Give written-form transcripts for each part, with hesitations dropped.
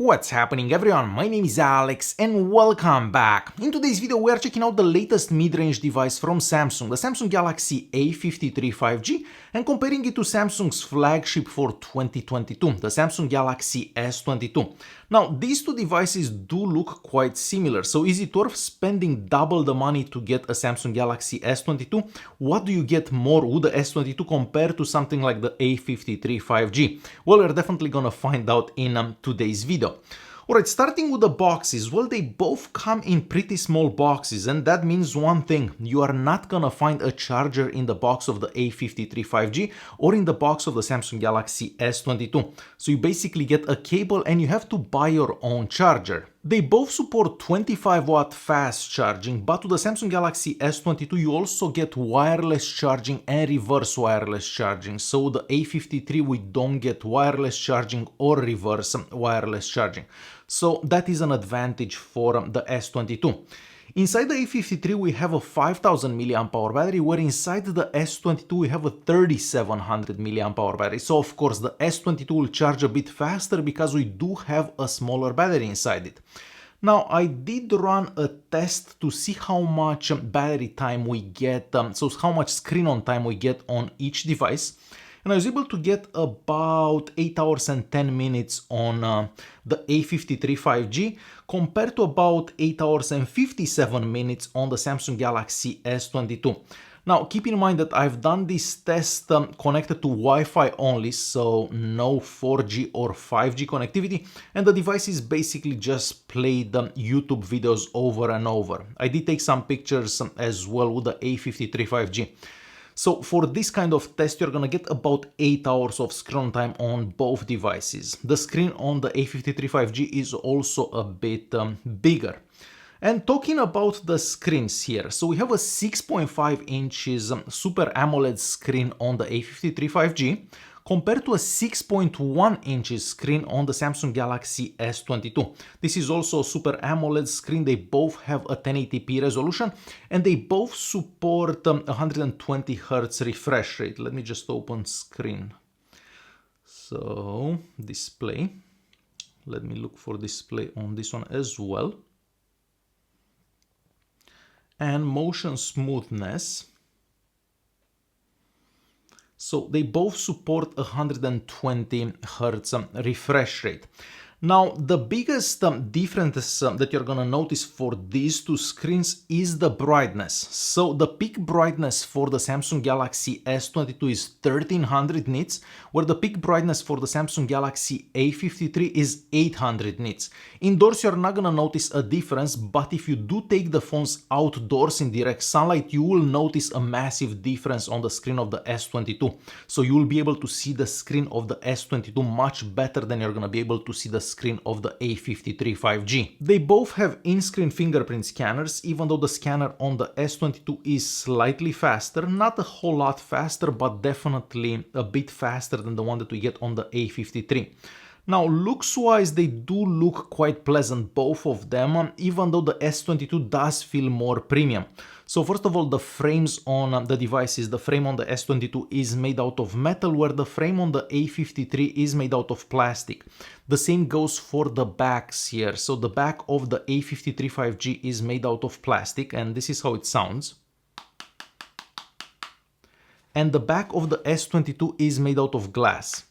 What's happening everyone, my name is Alex and welcome back. In today's video we are checking out the latest mid-range device from Samsung, the Samsung Galaxy A53 5G, and comparing it to Samsung's flagship for 2022, the Samsung Galaxy S22. Now these two devices do look quite similar, so is it worth spending double the money to get a Samsung Galaxy S22? What do you get more with the S22 compared to something like the A53 5G? Well, we're definitely gonna find out in today's video. Alright, starting with the boxes, well, they both come in pretty small boxes, and that means one thing: you are not gonna find a charger in the box of the A53 5G or in the box of the Samsung Galaxy S22. So you basically get a cable and you have to buy your own charger. They both support 25-watt fast charging, but with the Samsung Galaxy S22 you also get wireless charging and reverse wireless charging. So the A53 we don't get wireless charging or reverse wireless charging. So that is an advantage for the S22. Inside the A53 we have a 5000 mAh battery, where inside the S22 we have a 3700 mAh battery. So of course the S22 will charge a bit faster because we do have a smaller battery inside it. Now I did run a test to see how much battery time we get, so how much screen on time we get on each device. And I was able to get about 8 hours and 10 minutes on the A53 5G compared to about 8 hours and 57 minutes on the Samsung Galaxy S22. Now keep in mind that I've done this test connected to Wi-Fi only, so no 4G or 5G connectivity, and the devices basically just played YouTube videos over and over. I did take some pictures as well with the A53 5G. So for this kind of test, you're gonna get about 8 hours of screen time on both devices. The screen on the A53 5G is also a bit bigger. And talking about the screens here, so we have a 6.5 inches Super AMOLED screen on the A53 5G compared to a 6.1 inches screen on the Samsung Galaxy S22. This is also a Super AMOLED screen. They both have a 1080p resolution and they both support 120 Hz refresh rate. Let me just open screen. So display. Let me look for display on this one as well. And motion smoothness. So they both support 120 Hz refresh rate. Now the biggest difference that you're gonna notice for these two screens is the brightness. So the peak brightness for the Samsung Galaxy S22 is 1300 nits, where the peak brightness for the Samsung Galaxy A53 is 800 nits. Indoors you're not gonna notice a difference, but if you do take the phones outdoors in direct sunlight, you will notice a massive difference on the screen of the S22. So you will be able to see the screen of the S22 much better than you're gonna be able to see the screen of the A53 5G. They both have in-screen fingerprint scanners, even though the scanner on the S22 is slightly faster, not a whole lot faster, but definitely a bit faster than the one that we get on the A53. Now looks-wise they do look quite pleasant, both of them, even though the S22 does feel more premium. So first of all, the frames on the devices, the frame on the S22 is made out of metal, where the frame on the A53 is made out of plastic. The same goes for the backs here. So the back of the A53 5G is made out of plastic, and this is how it sounds. And the back of the S22 is made out of glass.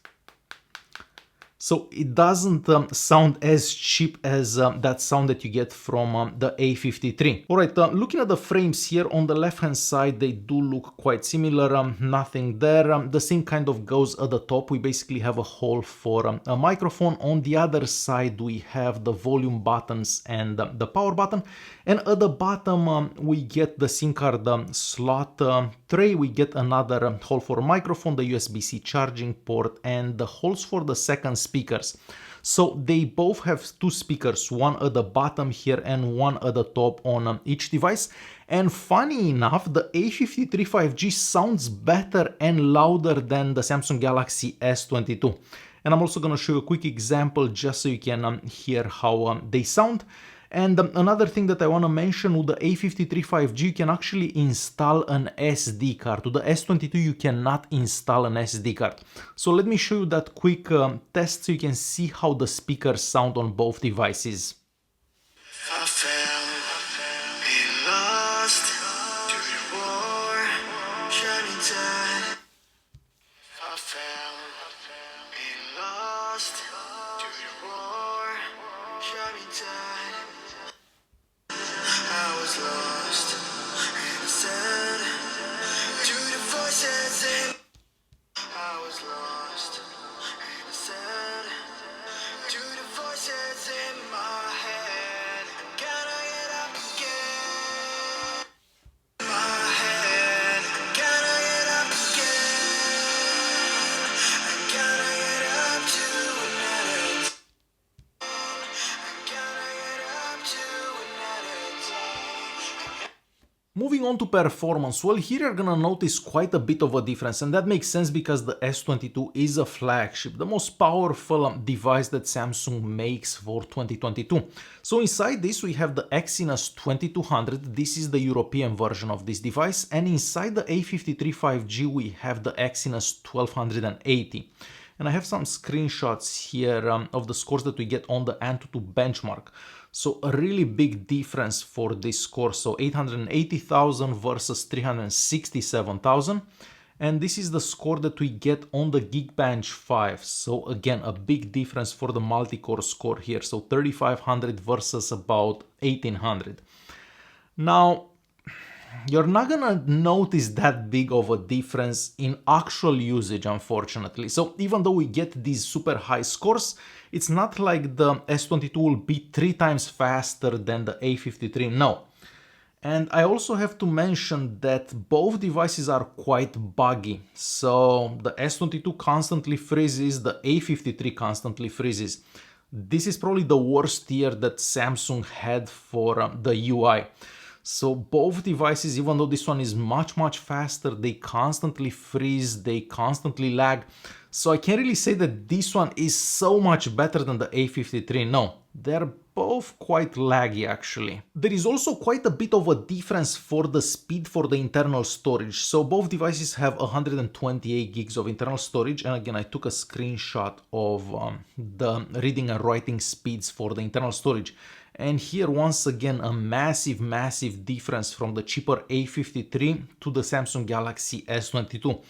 So it doesn't sound as cheap as that sound that you get from the A53. Alright, looking at the frames here on the left hand side, they do look quite similar, nothing there. The same kind of goes at the top. We basically have a hole for a microphone. On the other side we have the volume buttons and the power button. And at the bottom we get the SIM card slot tray. We get another hole for a microphone, the USB-C charging port, and the holes for the second speakers. So they both have two speakers, one at the bottom here and one at the top on each device. And funny enough, the A53 5G sounds better and louder than the Samsung Galaxy S22. And I'm also going to show you a quick example just so you can hear how they sound. And another thing that I want to mention, with the A53 5G, you can actually install an SD card. With the S22, you cannot install an SD card. So let me show you that quick test so you can see how the speakers sound on both devices. I fell, been lost to the war, shining tide. I fell, been lost to the war, shining tide. I was lost in the sand to the voices in. I was lost in the sand to the voices in my head. Gotta get up again. My head. Gotta get up again. I gotta get up to another day. I gotta get up to another day. Moving on to performance, well, here you're gonna notice quite a bit of a difference, and that makes sense because the S22 is a flagship, the most powerful device that Samsung makes for 2022. So inside this we have the Exynos 2200, this is the European version of this device, and inside the A53 5G we have the Exynos 1280. And I have some screenshots here of the scores that we get on the Antutu benchmark. So a really big difference for this score. So 880,000 versus 367,000. And this is the score that we get on the Geekbench 5. So again, a big difference for the multi-core score here. So 3,500 versus about 1,800. Now, you're not gonna notice that big of a difference in actual usage, unfortunately. So even though we get these super high scores, it's not like the S22 will be 3 times faster than the A53, no. And I also have to mention that both devices are quite buggy. So the S22 constantly freezes, the A53 constantly freezes. This is probably the worst year that Samsung had for the UI. So both devices, even though this one is much faster, they constantly freeze, they constantly lag. So I can't really say that this one is so much better than the A53. No, they're both quite laggy actually. There is also quite a bit of a difference for the speed for the internal storage. So both devices have 128 gigs of internal storage, and again I took a screenshot of the reading and writing speeds for the internal storage. And here once again a massive difference from the cheaper A53 to the Samsung Galaxy S22.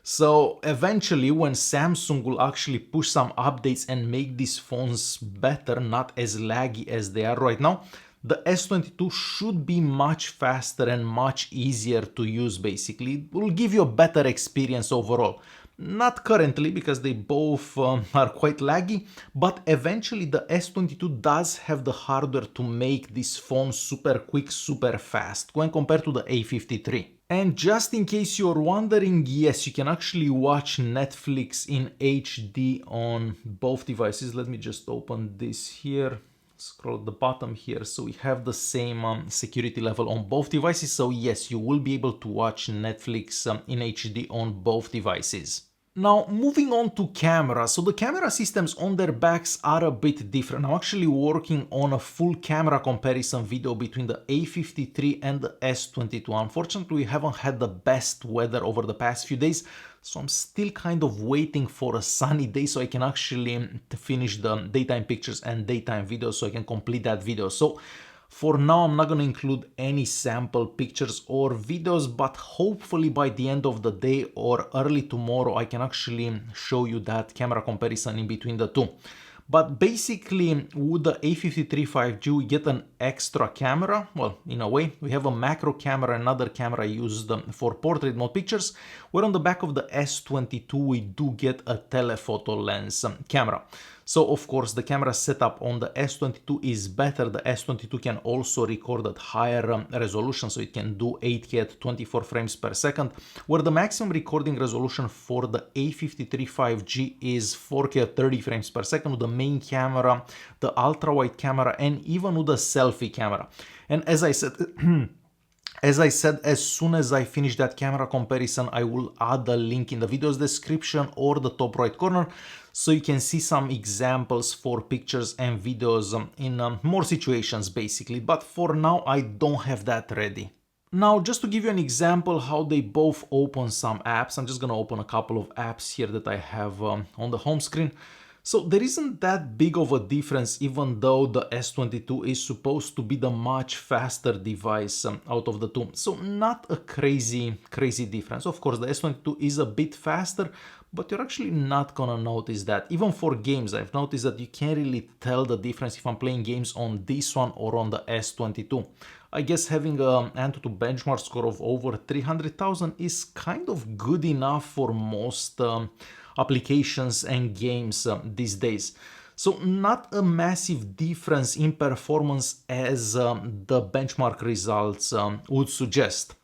So eventually when Samsung will actually push some updates and make these phones better, not as laggy as they are right now, the S22 should be much faster and much easier to use basically. It will give you a better experience overall. Not currently because they both are quite laggy, but eventually the S22 does have the hardware to make this phone super quick, super fast when compared to the A53. And just in case you're wondering, yes, you can actually watch Netflix in HD on both devices. Let me just open this here. Scroll at the bottom here, so we have the same security level on both devices. So yes, you will be able to watch Netflix in HD on both devices. Now, moving on to camera. So the camera systems on their backs are a bit different. I'm actually working on a full camera comparison video between the A53 and the S22. Unfortunately, we haven't had the best weather over the past few days, so I'm still kind of waiting for a sunny day so I can actually finish the daytime pictures and daytime videos so I can complete that video. So for now, I'm not going to include any sample pictures or videos, but hopefully by the end of the day or early tomorrow, I can actually show you that camera comparison in between the two. But basically, with the A53 5G, we get an extra camera. Well, in a way, we have a macro camera, another camera used for portrait mode pictures, where on the back of the S22, we do get a telephoto lens camera. So of course the camera setup on the S22 is better. The S22 can also record at higher resolution, so it can do 8K at 24 frames per second, where the maximum recording resolution for the A53 5G is 4K at 30 frames per second with the main camera, the ultra wide camera, and even with the selfie camera. And as I said, as soon as I finish that camera comparison, I will add a link in the video's description or the top right corner, so you can see some examples for pictures and videos in more situations basically, but for now I don't have that ready. Now, just to give you an example how they both open some apps, I'm just gonna open a couple of apps here that I have on the home screen. So there isn't that big of a difference, even though the S22 is supposed to be the much faster device out of the two. So not a crazy difference. Of course, the S22 is a bit faster, but you're actually not gonna notice that. Even for games, I've noticed that you can't really tell the difference if I'm playing games on this one or on the S22. I guess having an Antutu benchmark score of over 300,000 is kind of good enough for most applications and games these days. So not a massive difference in performance as the benchmark results would suggest.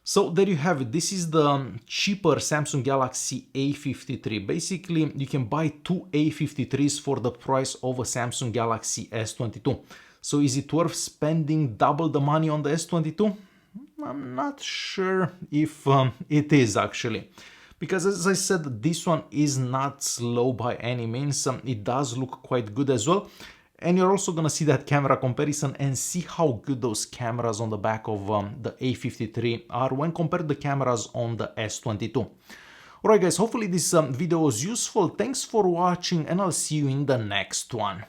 So there you have it. This is the cheaper Samsung Galaxy A53. Basically, you can buy two A53s for the price of a Samsung Galaxy S22. So is it worth spending double the money on the S22? I'm not sure if it is actually. Because as I said, this one is not slow by any means. It does look quite good as well. And you're also gonna see that camera comparison and see how good those cameras on the back of the A53 are when compared to the cameras on the S22. Alright guys, hopefully this video was useful. Thanks for watching and I'll see you in the next one.